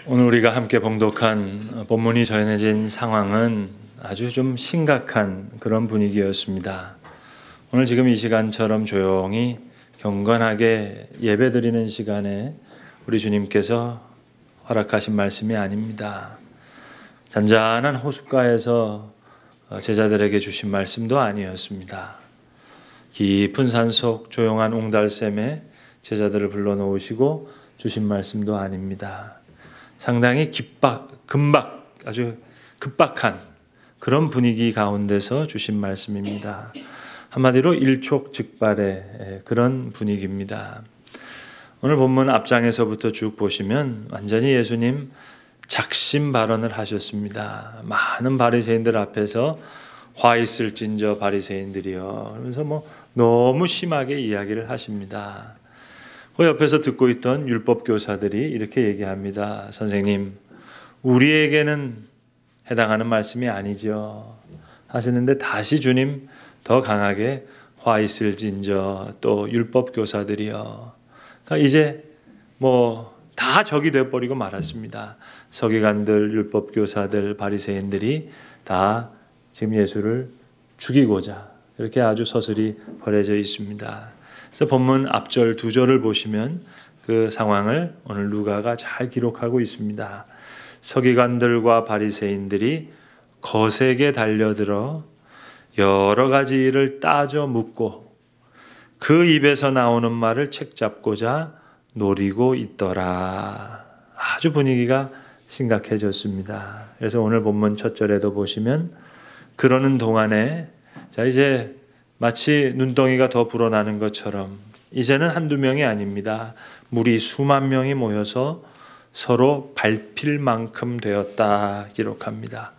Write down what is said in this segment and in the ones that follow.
오늘 우리가 함께 봉독한 본문이 전해진 상황은 아주 좀 심각한 그런 분위기였습니다. 오늘 지금 이 시간처럼 조용히 경건하게 예배드리는 시간에 우리 주님께서 허락하신 말씀이 아닙니다. 잔잔한 호숫가에서 제자들에게 주신 말씀도 아니었습니다. 깊은 산속 조용한 옹달샘에 제자들을 불러놓으시고 주신 말씀도 아닙니다. 상당히 아주 급박한 그런 분위기 가운데서 주신 말씀입니다. 한마디로 일촉즉발의 그런 분위기입니다. 오늘 본문 앞장에서부터 쭉 보시면 완전히 예수님 작심 발언을 하셨습니다. 많은 바리새인들 앞에서 화 있을진저 바리새인들이여 그러면서 너무 심하게 이야기를 하십니다. 그 옆에서 듣고 있던 율법 교사들이 이렇게 얘기합니다. 선생님, 우리에게는 해당하는 말씀이 아니죠 하시는데 다시 주님 더 강하게 화 있을진저 또 율법 교사들이요. 그러니까 이제 다 적이 되어버리고 말았습니다. 서기관들, 율법 교사들, 바리새인들이 다 지금 예수를 죽이고자 이렇게 아주 서슬이 벌여져 있습니다. 그래서 본문 앞절 두 절을 보시면 그 상황을 오늘 누가가 잘 기록하고 있습니다. 서기관들과 바리새인들이 거세게 달려들어 여러 가지 일을 따져 묻고 그 입에서 나오는 말을 책잡고자 노리고 있더라. 아주 분위기가 심각해졌습니다. 그래서 오늘 본문 첫 절에도 보시면 그러는 동안에 이제 마치 눈덩이가 더 불어나는 것처럼 이제는 한두 명이 아닙니다. 무리 수만 명이 모여서 서로 밟힐 만큼 되었다 기록합니다.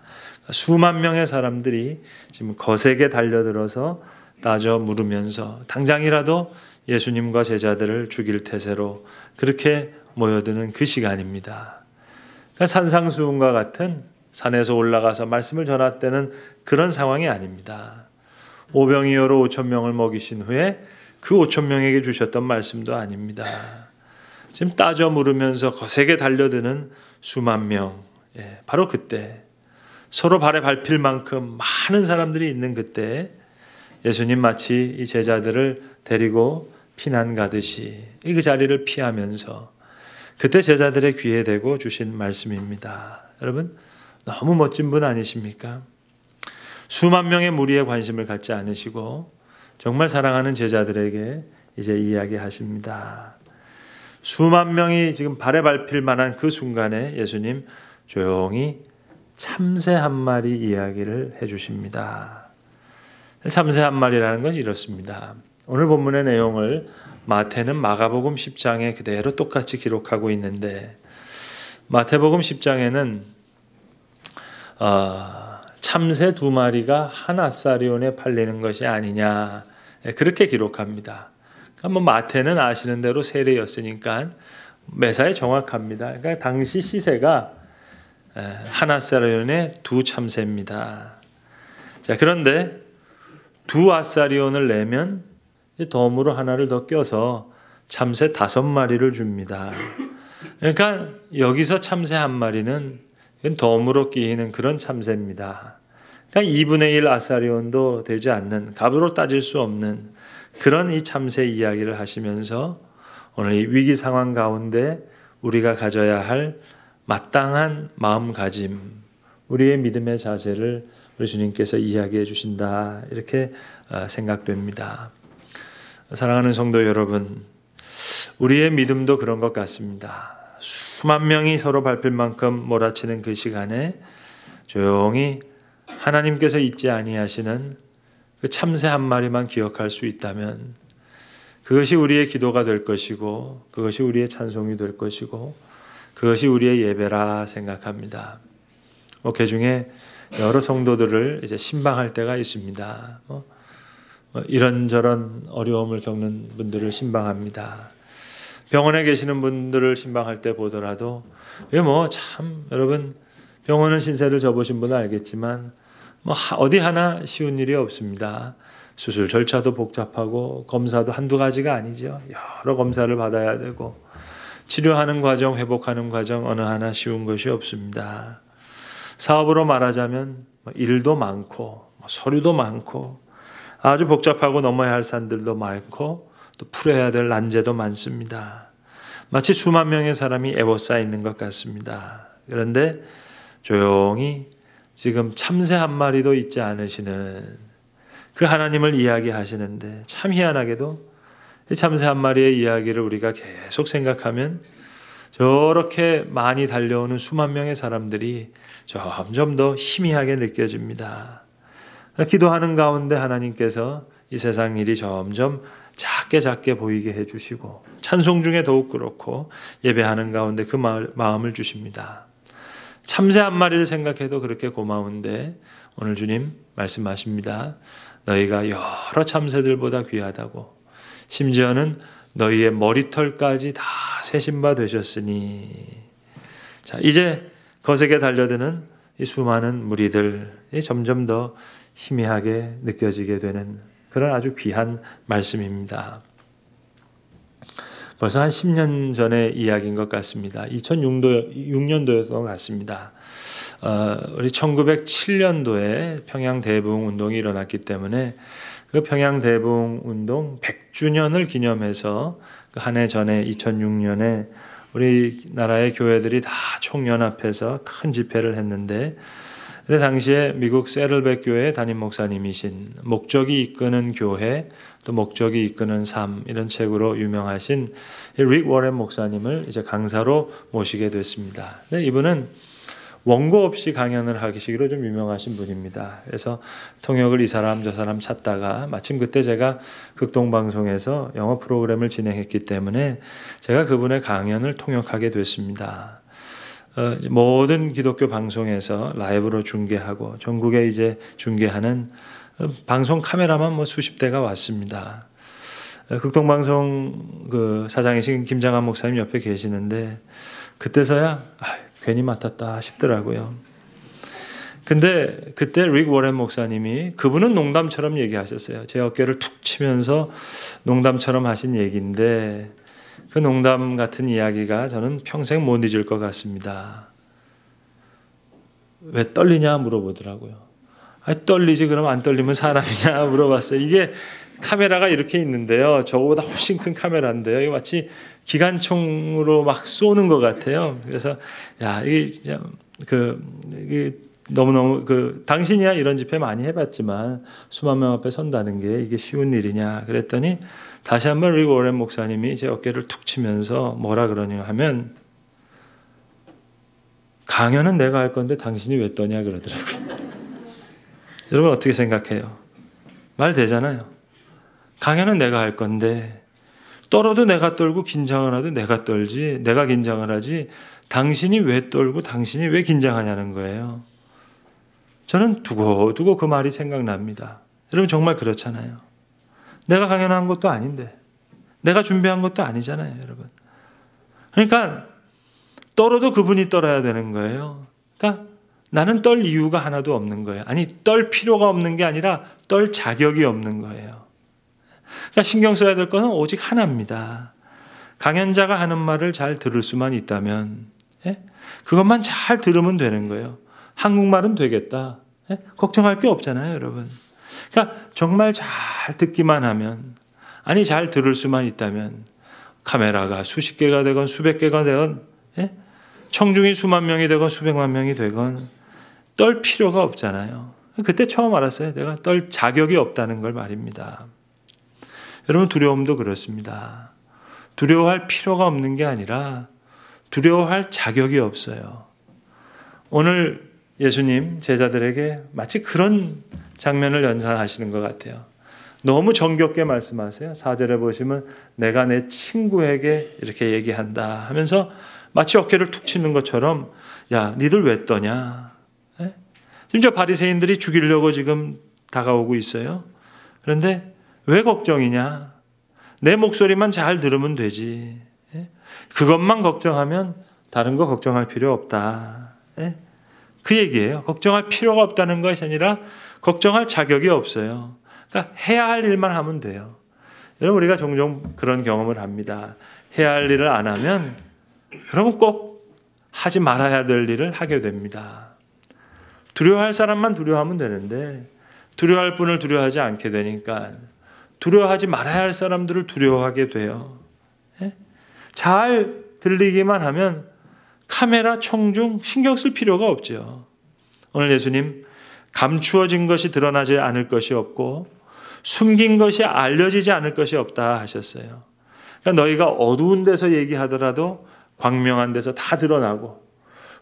수만 명의 사람들이 지금 거세게 달려들어서 따져 물으면서 당장이라도 예수님과 제자들을 죽일 태세로 그렇게 모여드는 그 시간입니다. 그러니까 산상수훈과 같은 산에서 올라가서 말씀을 전할 때는 그런 상황이 아닙니다. 오병이어로 5,000명을 먹이신 후에 그 5,000명에게 주셨던 말씀도 아닙니다. 지금 따져 물으면서 거세게 달려드는 수만 명, 바로 그때 서로 발에 밟힐 만큼 많은 사람들이 있는 그때 예수님 마치 이 제자들을 데리고 피난 가듯이 그 자리를 피하면서 그때 제자들의 귀에 대고 주신 말씀입니다. 여러분 너무 멋진 분 아니십니까? 수만 명의 무리에 관심을 갖지 않으시고 정말 사랑하는 제자들에게 이제 이야기하십니다. 수만 명이 지금 발에 밟힐 만한 그 순간에 예수님 조용히 참새 한 마리 이야기를 해주십니다. 참새 한 마리라는 건 이렇습니다. 오늘 본문의 내용을 마태는 마가복음 10장에 그대로 똑같이 기록하고 있는데 마태복음 10장에는 참새 2마리가 한 아사리온에 팔리는 것이 아니냐 그렇게 기록합니다. 그러니까 마태는 아시는 대로 세례였으니까 매사에 정확합니다. 그러니까 당시 시세가 한 아사리온에 2참새입니다. 자, 그런데 2아사리온을 내면 이제 덤으로 하나를 더 껴서 참새 5마리를 줍니다. 그러니까 여기서 참새 한 마리는 덤으로 끼이는 그런 참새입니다. 그러니까 2분의 1 아사리온도 되지 않는 값으로 따질 수 없는 그런 이 참새 이야기를 하시면서 오늘 이 위기 상황 가운데 우리가 가져야 할 마땅한 마음가짐, 우리의 믿음의 자세를 우리 주님께서 이야기해 주신다 이렇게 생각됩니다. 사랑하는 성도 여러분, 우리의 믿음도 그런 것 같습니다. 수만 명이 서로 밟힐 만큼 몰아치는 그 시간에 조용히 하나님께서 잊지 아니하시는 그 참새 한 마리만 기억할 수 있다면 그것이 우리의 기도가 될 것이고 그것이 우리의 찬송이 될 것이고 그것이 우리의 예배라 생각합니다. 교중에 여러 성도들을 이제 신방할 때가 있습니다. 이런저런 어려움을 겪는 분들을 신방합니다. 병원에 계시는 분들을 신방할 때 보더라도 참 여러분 병원은 신세를 져보신 분은 알겠지만 어디 하나 쉬운 일이 없습니다. 수술 절차도 복잡하고 검사도 한두 가지가 아니죠. 여러 검사를 받아야 되고 치료하는 과정, 회복하는 과정 어느 하나 쉬운 것이 없습니다. 사업으로 말하자면 일도 많고 서류도 많고 아주 복잡하고 넘어야 할 산들도 많고 또 풀어야 될 난제도 많습니다. 마치 수만 명의 사람이 에워싸 있는 것 같습니다. 그런데 조용히 지금 참새 한 마리도 있지 않으시는 그 하나님을 이야기하시는데, 참 희한하게도 이 참새 한 마리의 이야기를 우리가 계속 생각하면 저렇게 많이 달려오는 수만 명의 사람들이 점점 더 희미하게 느껴집니다. 기도하는 가운데 하나님께서 이 세상 일이 점점 작게 보이게 해주시고, 찬송 중에 더욱 그렇고 예배하는 가운데 그 마음을 주십니다. 참새 한 마리를 생각해도 그렇게 고마운데 오늘 주님 말씀하십니다. 너희가 여러 참새들보다 귀하다고, 심지어는 너희의 머리털까지 다 세신 바 되셨으니. 자, 이제 거세게 달려드는 이 수많은 무리들이 점점 더 희미하게 느껴지게 되는 그런 아주 귀한 말씀입니다. 벌써 한 10년 전의 이야기인 것 같습니다. 2006년도였던 것 같습니다. 우리 1907년도에 평양 대부흥 운동이 일어났기 때문에 그 평양 대부흥 운동 100주년을 기념해서 그 한 해 전에 2006년에 우리나라의 교회들이 다 총연합해서 큰 집회를 했는데, 그때 당시에 미국 세럴백 교회의 담임 목사님이신 목적이 이끄는 교회, 또 목적이 이끄는 삶, 이런 책으로 유명하신 릭 워렌 목사님을 이제 강사로 모시게 됐습니다. 근데 이분은 원고 없이 강연을 하시기로 좀 유명하신 분입니다. 그래서 통역을 이 사람 저 사람 찾다가 마침 그때 제가 극동방송에서 영어 프로그램을 진행했기 때문에 제가 그분의 강연을 통역하게 됐습니다. 모든 기독교 방송에서 라이브로 중계하고 전국에 이제 중계하는 방송 카메라만 수십 대가 왔습니다. 극동방송 그 사장이신 김장한 목사님 옆에 계시는데 그때서야 괜히 맡았다 싶더라고요. 근데 그때 릭 워렌 목사님이, 그분은 농담처럼 얘기하셨어요. 제 어깨를 툭 치면서 농담처럼 하신 얘기인데 그 농담 같은 이야기가 저는 평생 못 잊을 것 같습니다. 왜 떨리냐 물어보더라고요. 떨리지 그럼 안 떨리면 사람이냐 물어봤어요. 이게 카메라가 이렇게 있는데요. 저거보다 훨씬 큰 카메라인데요. 이게 마치 기관총으로 막 쏘는 것 같아요. 그래서 야, 이게 진짜 이게 너무너무 당신이야 이런 집회 많이 해봤지만 수만 명 앞에 선다는 게 이게 쉬운 일이냐 그랬더니 다시 한번 릭 워렌 목사님이 제 어깨를 툭 치면서 뭐라 그러냐 하면, 강연은 내가 할 건데 당신이 왜 떠냐 그러더라고요. 여러분 어떻게 생각해요? 말 되잖아요. 강연은 내가 할 건데 떨어도 내가 떨고 긴장을 하도 내가 떨지, 내가 긴장을 하지 당신이 왜 떨고 당신이 왜 긴장하냐는 거예요. 저는 두고두고 그 말이 생각납니다. 여러분 정말 그렇잖아요. 내가 강연한 것도 아닌데, 내가 준비한 것도 아니잖아요, 여러분. 그러니까 떨어도 그분이 떨어야 되는 거예요. 그러니까 나는 떨 이유가 하나도 없는 거예요. 아니, 떨 필요가 없는 게 아니라 떨 자격이 없는 거예요. 그러니까 신경 써야 될 것은 오직 하나입니다. 강연자가 하는 말을 잘 들을 수만 있다면, 그것만 잘 들으면 되는 거예요. 한국말은 되겠다. 걱정할 게 없잖아요, 여러분. 그러니까 정말 잘 듣기만 하면, 아니 잘 들을 수만 있다면 카메라가 수십 개가 되건 수백 개가 되건 청중이 수만 명이 되건 수백만 명이 되건 떨 필요가 없잖아요. 그때 처음 알았어요. 내가 떨 자격이 없다는 걸 말입니다. 여러분 두려움도 그렇습니다. 두려워할 필요가 없는 게 아니라 두려워할 자격이 없어요. 오늘 예수님 제자들에게 마치 그런 장면을 연상하시는 것 같아요. 너무 정겹게 말씀하세요. 4절에 보시면 내가 내 친구에게 이렇게 얘기한다 하면서 마치 어깨를 툭 치는 것처럼, 야 니들 왜 떠냐? 지금 저 바리새인들이 죽이려고 지금 다가오고 있어요. 그런데 왜 걱정이냐? 내 목소리만 잘 들으면 되지. 그것만 걱정하면 다른 거 걱정할 필요 없다. 그 얘기예요. 걱정할 필요가 없다는 것이 아니라 걱정할 자격이 없어요. 그러니까 해야 할 일만 하면 돼요. 여러분 우리가 종종 그런 경험을 합니다. 해야 할 일을 안 하면 그러면 꼭 하지 말아야 될 일을 하게 됩니다. 두려워할 사람만 두려워하면 되는데 두려워할 분을 두려워하지 않게 되니까 두려워하지 말아야 할 사람들을 두려워하게 돼요. 잘 들리기만 하면 카메라, 청중 신경 쓸 필요가 없죠. 오늘 예수님 감추어진 것이 드러나지 않을 것이 없고 숨긴 것이 알려지지 않을 것이 없다 하셨어요. 그러니까 너희가 어두운 데서 얘기하더라도 광명한 데서 다 드러나고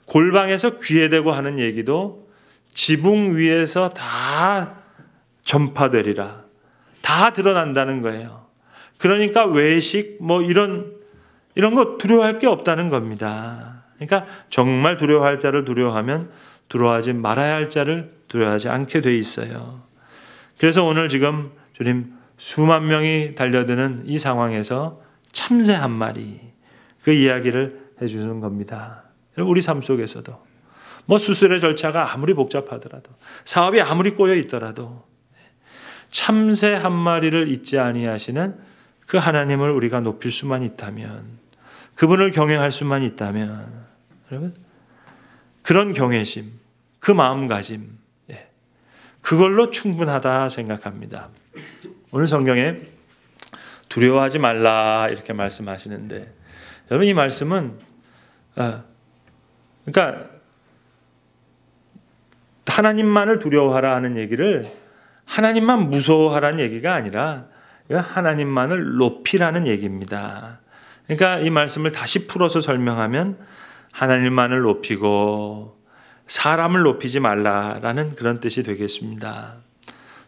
골방에서 귀에 대고 하는 얘기도 지붕 위에서 다 전파되리라. 다 드러난다는 거예요. 그러니까 외식 이런 거 두려워할 게 없다는 겁니다. 그러니까 정말 두려워할 자를 두려워하면 두려워하지 말아야 할 자를 두려워하지 않게 돼 있어요. 그래서 오늘 지금 주님 수만 명이 달려드는 이 상황에서 참새 한 마리 그 이야기를 해주는 겁니다. 우리 삶 속에서도 수술의 절차가 아무리 복잡하더라도 사업이 아무리 꼬여 있더라도 참새 한 마리를 잊지 아니하시는 그 하나님을 우리가 높일 수만 있다면 그분을 경외할 수만 있다면 여러분 그런 경외심 그 마음가짐 그걸로 충분하다 생각합니다. 오늘 성경에 두려워하지 말라 이렇게 말씀하시는데 여러분 이 말씀은 그러니까 하나님만을 두려워하라 하는 얘기를 하나님만 무서워하라는 얘기가 아니라 하나님만을 높이라는 얘기입니다. 그러니까 이 말씀을 다시 풀어서 설명하면 하나님만을 높이고 사람을 높이지 말라라는 그런 뜻이 되겠습니다.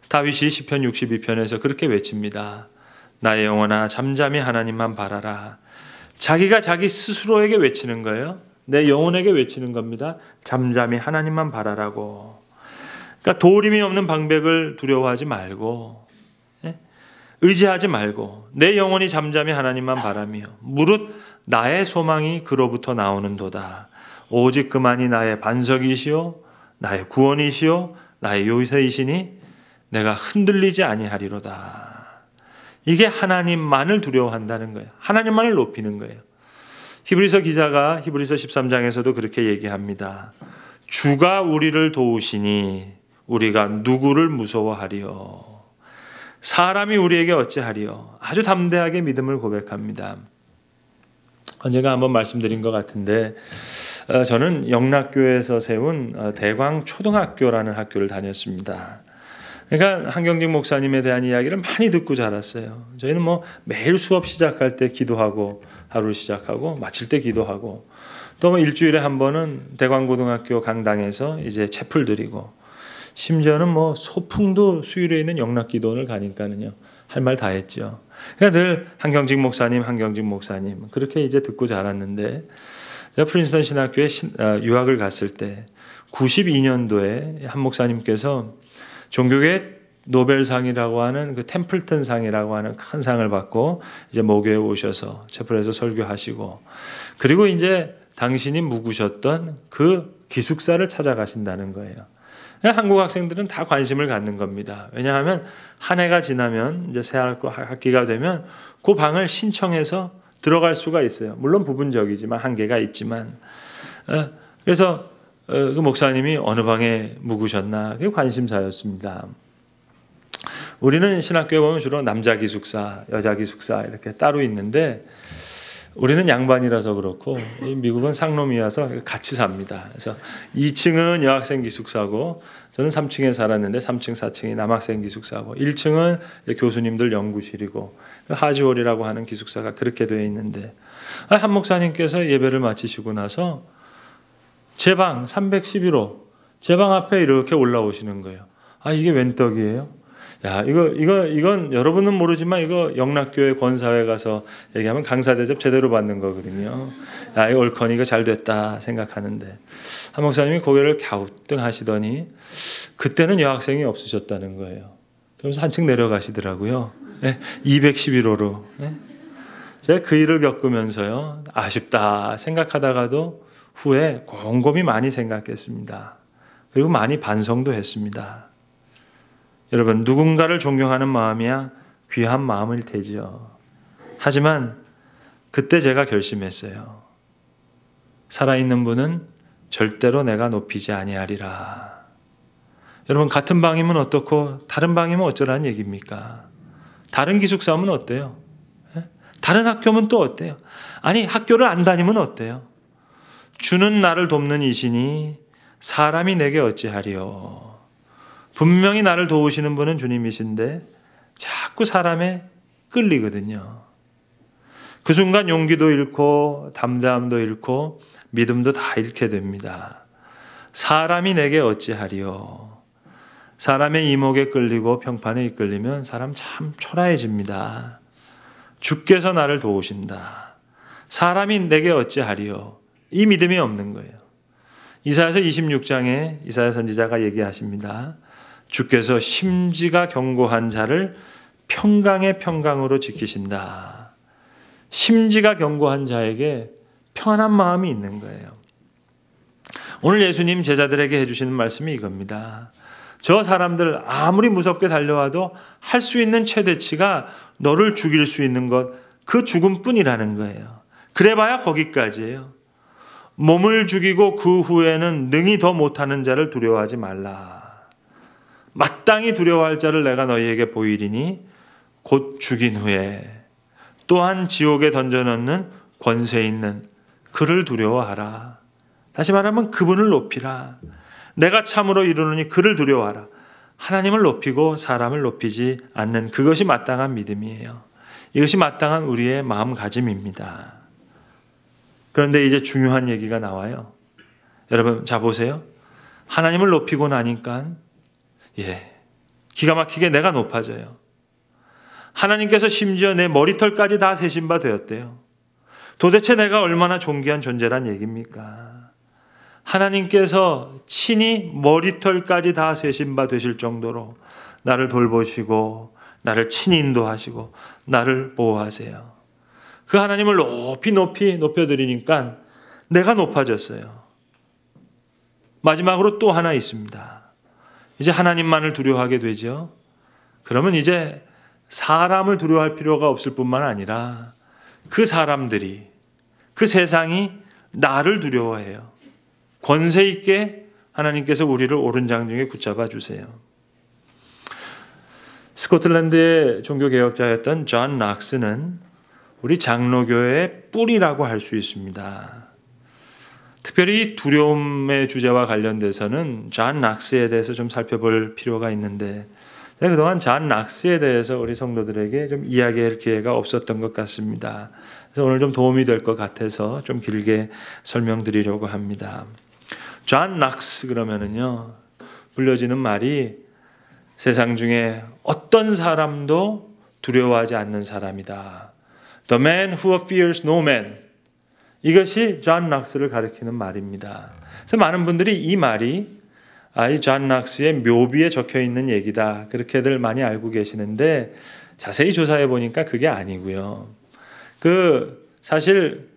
다윗이 시편 62편에서 그렇게 외칩니다. 나의 영혼아 잠잠히 하나님만 바라라. 자기가 자기 스스로에게 외치는 거예요. 내 영혼에게 외치는 겁니다. 잠잠히 하나님만 바라라고. 그러니까 도림이 없는 방백을 두려워하지 말고 의지하지 말고 내 영혼이 잠잠히 하나님만 바라며 무릇 나의 소망이 그로부터 나오는도다. 오직 그만이 나의 반석이시오 나의 구원이시오 나의 요새이시니 내가 흔들리지 아니하리로다. 이게 하나님만을 두려워한다는 거예요. 하나님만을 높이는 거예요. 히브리서 기자가 히브리서 13장에서도 그렇게 얘기합니다. 주가 우리를 도우시니 우리가 누구를 무서워하리요. 사람이 우리에게 어찌하리요. 아주 담대하게 믿음을 고백합니다. 언젠가 한번 말씀드린 것 같은데 저는 영락교에서 세운 대광초등학교라는 학교를 다녔습니다. 그러니까 한경직 목사님에 대한 이야기를 많이 듣고 자랐어요. 저희는 매일 수업 시작할 때 기도하고 하루 시작하고 마칠 때 기도하고 또 일주일에 한 번은 대광고등학교 강당에서 이제 채플 드리고 심지어는 소풍도 수요일에 있는 영락기도원을 가니까는요 할 말 다 했죠. 그러니까 늘 한경직 목사님 그렇게 이제 듣고 자랐는데 제가 프린스턴 신학교에 유학을 갔을 때 92년도에 한 목사님께서 종교계 노벨상이라고 하는 그 템플턴상이라고 하는 큰 상을 받고 이제 모교에 오셔서 채플에서 설교하시고 그리고 이제 당신이 묵으셨던 그 기숙사를 찾아가신다는 거예요. 한국 학생들은 다 관심을 갖는 겁니다. 왜냐하면 한 해가 지나면 이제 새 학기가 되면 그 방을 신청해서 들어갈 수가 있어요. 물론 부분적이지만 한계가 있지만 그래서 그 목사님이 어느 방에 묵으셨나 그게 관심사였습니다. 우리는 신학교에 보면 주로 남자 기숙사, 여자 기숙사 이렇게 따로 있는데 우리는 양반이라서 그렇고 미국은 상놈이어서 같이 삽니다. 그래서 2층은 여학생 기숙사고 저는 3층에 살았는데 3층, 4층이 남학생 기숙사고 1층은 교수님들 연구실이고 하지홀이라고 하는 기숙사가 그렇게 되어 있는데 한 목사님께서 예배를 마치시고 나서 제 방 311호 제 방 앞에 이렇게 올라오시는 거예요. 이게 웬 떡이에요? 야, 이건 여러분은 모르지만 이거 영락교회 권사회 가서 얘기하면 강사 대접 제대로 받는 거거든요. 야, 이거 옳거니 이거 잘 됐다 생각하는데 한 목사님이 고개를 갸우뚱하시더니 그때는 여학생이 없으셨다는 거예요. 그러면서 한층 내려가시더라고요. 211호로. 제가 그 일을 겪으면서요. 아쉽다 생각하다가도 후에 곰곰이 많이 생각했습니다. 그리고 많이 반성도 했습니다. 여러분 누군가를 존경하는 마음이야 귀한 마음일 테지요. 하지만 그때 제가 결심했어요. 살아있는 분은 절대로 내가 높이지 아니하리라. 여러분, 같은 방이면 어떻고 다른 방이면 어쩌라는 얘기입니까? 다른 기숙사면 어때요? 다른 학교면 또 어때요? 아니, 학교를 안 다니면 어때요? 주는 나를 돕는 이시니 사람이 내게 어찌하리요. 분명히 나를 도우시는 분은 주님이신데 자꾸 사람에 끌리거든요. 그 순간 용기도 잃고 담대함도 잃고 믿음도 다 잃게 됩니다. 사람이 내게 어찌하리요. 사람의 이목에 끌리고 평판에 이끌리면 사람 참 초라해집니다. 주께서 나를 도우신다. 사람이 내게 어찌하리요. 이 믿음이 없는 거예요. 이사야서 26장에 이사야 선지자가 얘기하십니다. 주께서 심지가 견고한 자를 평강의 평강으로 지키신다. 심지가 견고한 자에게 평안한 마음이 있는 거예요. 오늘 예수님 제자들에게 해주시는 말씀이 이겁니다. 저 사람들 아무리 무섭게 달려와도 할 수 있는 최대치가 너를 죽일 수 있는 것, 그 죽음뿐이라는 거예요. 그래봐야 거기까지예요. 몸을 죽이고 그 후에는 능히 더 못하는 자를 두려워하지 말라. 마땅히 두려워할 자를 내가 너희에게 보이리니 곧 죽인 후에 또한 지옥에 던져넣는 권세 있는 그를 두려워하라. 다시 말하면 그분을 높이라. 내가 참으로 이루노니 그를 두려워하라. 하나님을 높이고 사람을 높이지 않는 그것이 마땅한 믿음이에요. 이것이 마땅한 우리의 마음가짐입니다. 그런데 이제 중요한 얘기가 나와요. 여러분, 자 보세요. 하나님을 높이고 나니까 기가 막히게 내가 높아져요. 하나님께서 심지어 내 머리털까지 다 세신 바 되었대요. 도대체 내가 얼마나 존귀한 존재란 얘기입니까? 하나님께서 친히 머리털까지 다 세신 바 되실 정도로 나를 돌보시고 나를 친히 인도하시고 나를 보호하세요. 그 하나님을 높이 높여드리니까 내가 높아졌어요. 마지막으로 또 하나 있습니다. 이제 하나님만을 두려워하게 되죠. 그러면 이제 사람을 두려워할 필요가 없을 뿐만 아니라 그 사람들이, 그 세상이 나를 두려워해요. 권세 있게 하나님께서 우리를 옳은 장중에 붙잡아 주세요. 스코틀랜드의 종교개혁자였던 존 낙스는 우리 장로교의 뿌리라고 할 수 있습니다. 특별히 두려움의 주제와 관련돼서는 존 낙스에 대해서 좀 살펴볼 필요가 있는데 그동안 존 낙스에 대해서 우리 성도들에게 좀 이야기할 기회가 없었던 것 같습니다. 그래서 오늘 좀 도움이 될 것 같아서 좀 길게 설명드리려고 합니다. 존 낙스 그러면은요, 불려지는 말이 세상 중에 어떤 사람도 두려워하지 않는 사람이다. The man who fears no man. 이것이 존 낙스를 가리키는 말입니다. 그래서 많은 분들이 이 말이 이 존 낙스의 묘비에 적혀 있는 얘기다, 그렇게들 많이 알고 계시는데 자세히 조사해 보니까 그게 아니고요. 사실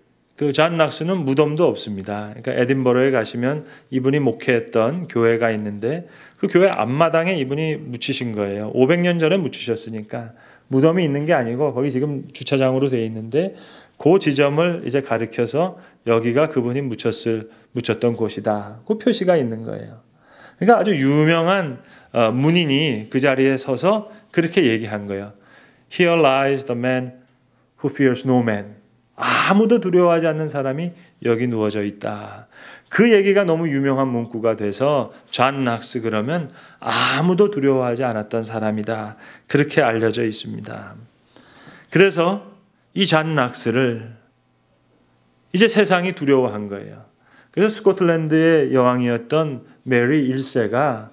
존 낙스는 무덤도 없습니다. 그러니까 에딘버러에 가시면 이분이 목회했던 교회가 있는데 그 교회 앞마당에 이분이 묻히신 거예요. 500년 전에 묻히셨으니까 무덤이 있는 게 아니고 거기 지금 주차장으로 되어 있는데 그 지점을 이제 가리켜서 여기가 그분이 묻혔던 곳이다. 그 표시가 있는 거예요. 그러니까 아주 유명한 문인이 그 자리에 서서 그렇게 얘기한 거예요. Here lies the man who fears no man. 아무도 두려워하지 않는 사람이 여기 누워져 있다. 그 얘기가 너무 유명한 문구가 돼서 존 낙스 그러면 아무도 두려워하지 않았던 사람이다. 그렇게 알려져 있습니다. 그래서 이 존 낙스를 이제 세상이 두려워한 거예요. 그래서 스코틀랜드의 여왕이었던 메리 1세가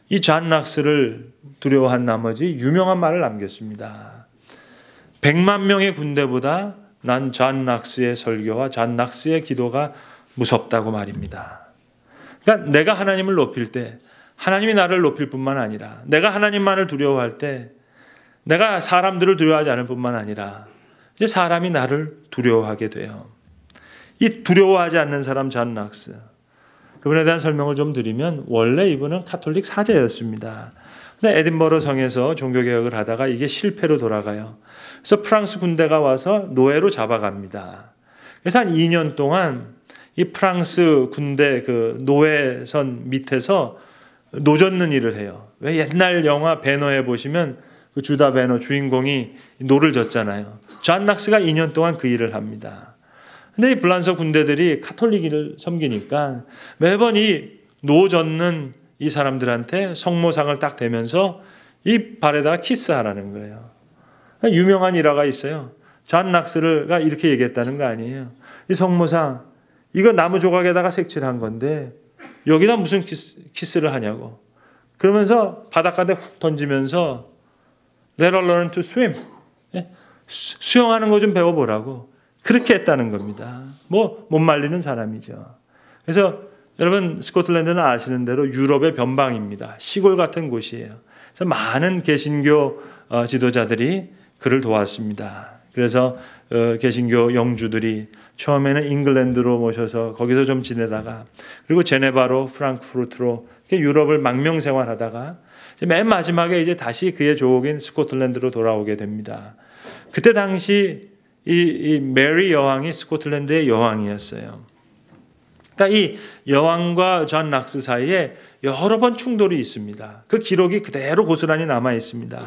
이 존 낙스를 두려워한 나머지 유명한 말을 남겼습니다. 100만 명의 군대보다 난 존 낙스의 설교와 존 낙스의 기도가 무섭다고 말입니다. 그러니까 내가 하나님을 높일 때 하나님이 나를 높일 뿐만 아니라 내가 하나님만을 두려워할 때 내가 사람들을 두려워하지 않을 뿐만 아니라 이제 사람이 나를 두려워하게 돼요. 이 두려워하지 않는 사람 존 낙스, 그분에 대한 설명을 좀 드리면 원래 이분은 카톨릭 사제였습니다. 근데 에딘버러 성에서 종교개혁을 하다가 이게 실패로 돌아가요. 그래서 프랑스 군대가 와서 노예로 잡아갑니다. 그래서 한 2년 동안 이 프랑스 군대 그 노회선 밑에서 노젓는 일을 해요. 왜 옛날 영화 배너에 보시면 그 주다 배너 주인공이 노를 젓잖아요. 존 낙스가 2년 동안 그 일을 합니다. 근데 이 불란서 군대들이 카톨릭을 섬기니까 매번 이 노 젓는 이 사람들한테 성모상을 딱 대면서 이 발에다가 키스하라는 거예요. 유명한 일화가 있어요. 존 낙스가 이렇게 얘기했다는 거 아니에요. 이 성모상 이거 나무 조각에다가 색칠한 건데 여기다 무슨 키스를 하냐고. 그러면서 바닷가에 훅 던지면서 Let her learn to swim. 수영하는 거 좀 배워보라고. 그렇게 했다는 겁니다. 못 말리는 사람이죠. 그래서 여러분 스코틀랜드는 아시는 대로 유럽의 변방입니다. 시골 같은 곳이에요. 그래서 많은 개신교 지도자들이 그를 도왔습니다. 그래서 개신교 영주들이 처음에는 잉글랜드로 모셔서 거기서 좀 지내다가 그리고 제네바로 프랑크푸르트로 유럽을 망명 생활하다가 맨 마지막에 이제 다시 그의 조국인 스코틀랜드로 돌아오게 됩니다. 그때 당시 이 메리 여왕이 스코틀랜드의 여왕이었어요. 그러니까 이 여왕과 존 낙스 사이에 여러 번 충돌이 있습니다. 그 기록이 그대로 고스란히 남아 있습니다.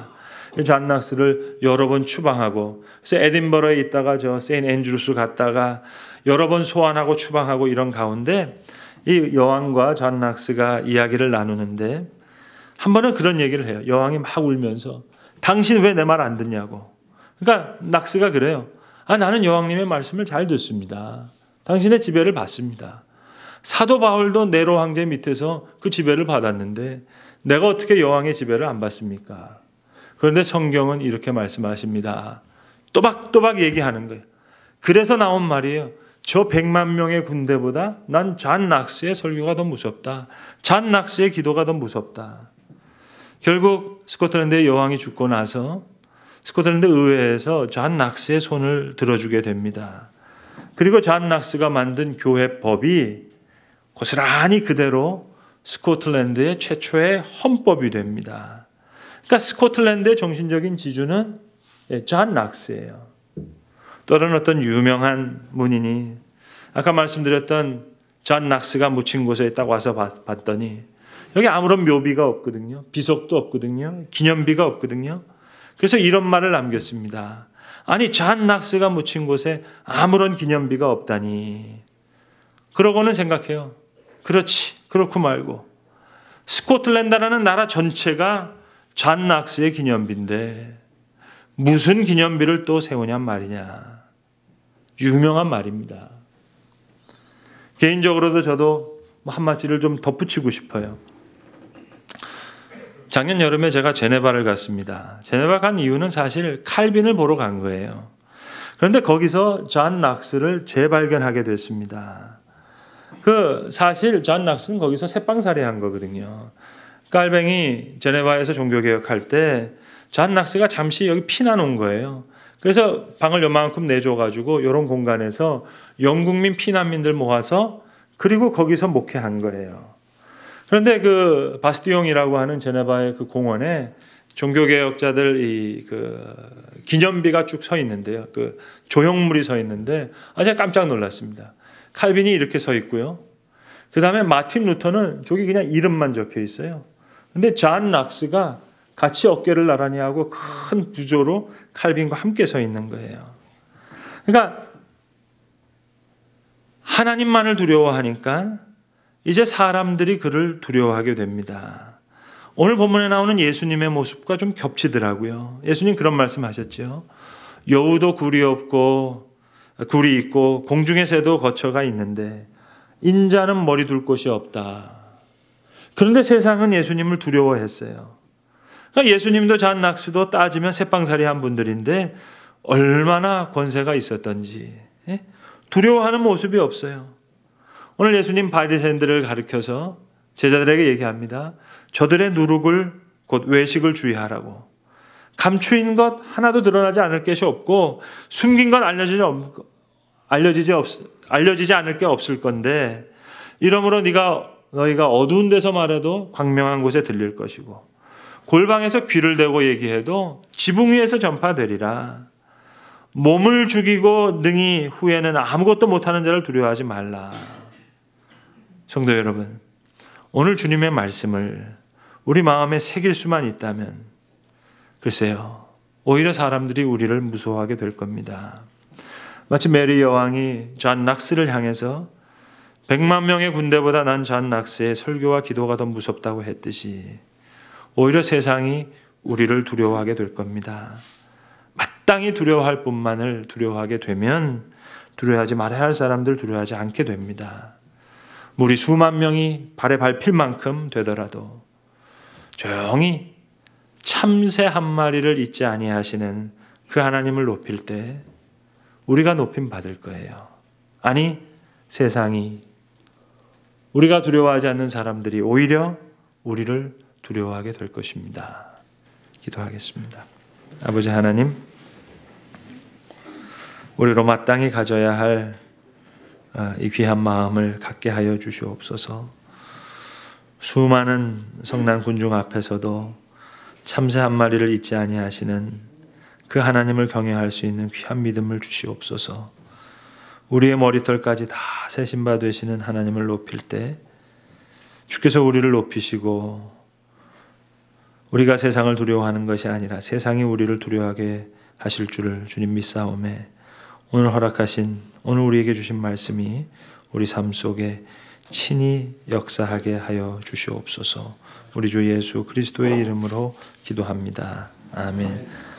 존 낙스를 여러 번 추방하고 그래서 에딘버러에 있다가 저 세인트 앤드루스 갔다가 여러 번 소환하고 추방하고 이런 가운데 이 여왕과 존 낙스가 이야기를 나누는데 한 번은 그런 얘기를 해요. 여왕이 막 울면서 당신 왜 내 말 안 듣냐고. 그러니까 낙스가 그래요. 나는 여왕님의 말씀을 잘 듣습니다. 당신의 지배를 받습니다. 사도 바울도 네로 황제 밑에서 그 지배를 받았는데 내가 어떻게 여왕의 지배를 안 받습니까? 그런데 성경은 이렇게 말씀하십니다. 또박또박 얘기하는 거예요. 그래서 나온 말이에요. 저 100만 명의 군대보다 난 존 낙스의 설교가 더 무섭다. 존 낙스의 기도가 더 무섭다. 결국 스코틀랜드의 여왕이 죽고 나서 스코틀랜드 의회에서 존 낙스의 손을 들어주게 됩니다. 그리고 존 낙스가 만든 교회법이 고스란히 그대로 스코틀랜드의 최초의 헌법이 됩니다. 그러니까 스코틀랜드의 정신적인 지주는 존 낙스예요. 또 다른 어떤 유명한 문인이 아까 말씀드렸던 존 낙스가 묻힌 곳에 딱 와서 봤더니 여기 아무런 묘비가 없거든요. 비석도 없거든요. 기념비가 없거든요. 그래서 이런 말을 남겼습니다. 아니 존 낙스가 묻힌 곳에 아무런 기념비가 없다니. 그러고는 생각해요. 그렇지. 그렇고 말고 스코틀랜드라는 나라 전체가 존 낙스의 기념비인데 무슨 기념비를 또 세우냔 말이냐. 유명한 말입니다. 개인적으로도 저도 한마디를 좀 덧붙이고 싶어요. 작년 여름에 제가 제네바를 갔습니다. 제네바 간 이유는 사실 칼빈을 보러 간 거예요. 그런데 거기서 존 낙스를 재발견하게 됐습니다. 사실 존 낙스는 거기서 새빵살이 한 거거든요. 칼뱅이 제네바에서 종교개혁할 때 존 낙스가 잠시 여기 피난 온 거예요. 그래서 방을 요만큼 내줘가지고 이런 공간에서 영국민 피난민들 모아서 그리고 거기서 목회한 거예요. 그런데 그 바스티옹이라고 하는 제네바의 그 공원에 종교개혁자들 기념비가 쭉 서 있는데요. 그 조형물이 서 있는데 제가 깜짝 놀랐습니다. 칼빈이 이렇게 서 있고요. 그 다음에 마틴 루터는 저기 그냥 이름만 적혀 있어요. 근데 존 낙스가 같이 어깨를 나란히 하고 큰 부조로 칼빈과 함께 서 있는 거예요. 그러니까 하나님만을 두려워하니까 이제 사람들이 그를 두려워하게 됩니다. 오늘 본문에 나오는 예수님의 모습과 좀 겹치더라고요. 예수님 그런 말씀하셨죠. 여우도 굴이 있고 공중의 새도 거처가 있는데 인자는 머리 둘 곳이 없다. 그런데 세상은 예수님을 두려워했어요. 그러니까 예수님도 존 낙스도 따지면 새빵살이한 분들인데 얼마나 권세가 있었던지 두려워하는 모습이 없어요. 오늘 예수님 바리새인들을 가르쳐서 제자들에게 얘기합니다. 저들의 누룩을 곧 외식을 주의하라고. 감추인 것 하나도 드러나지 않을 것이 없고 숨긴 건 알려지지 않을 게 없을 건데 이러므로 너희가 어두운 데서 말해도 광명한 곳에 들릴 것이고 골방에서 귀를 대고 얘기해도 지붕 위에서 전파되리라. 몸을 죽이고 능히 후에는 아무것도 못하는 자를 두려워하지 말라. 성도 여러분, 오늘 주님의 말씀을 우리 마음에 새길 수만 있다면 글쎄요, 오히려 사람들이 우리를 무서워하게 될 겁니다. 마치 메리 여왕이 존 낙스를 향해서 100만 명의 군대보다 난 존 낙스의 설교와 기도가 더 무섭다고 했듯이 오히려 세상이 우리를 두려워하게 될 겁니다. 마땅히 두려워할 뿐만을 두려워하게 되면 두려워하지 말아야 할 사람들 두려워하지 않게 됩니다. 무리 수만 명이 발에 밟힐 만큼 되더라도 조용히 참새 한 마리를 잊지 아니하시는 그 하나님을 높일 때 우리가 높임 받을 거예요. 아니, 세상이, 우리가 두려워하지 않는 사람들이 오히려 우리를 두려워하게 될 것입니다. 기도하겠습니다. 아버지 하나님, 우리로 마땅히 가져야 할 이 귀한 마음을 갖게 하여 주시옵소서. 수많은 성난 군중 앞에서도 참새 한 마리를 잊지 아니하시는 그 하나님을 경외할 수 있는 귀한 믿음을 주시옵소서. 우리의 머리털까지 다 세신 바 되시는 하나님을 높일 때 주께서 우리를 높이시고 우리가 세상을 두려워하는 것이 아니라 세상이 우리를 두려워하게 하실 줄을 주님 믿사오매 오늘 허락하신, 오늘 우리에게 주신 말씀이 우리 삶 속에 친히 역사하게 하여 주시옵소서. 우리 주 예수 그리스도의 이름으로 기도합니다. 아멘.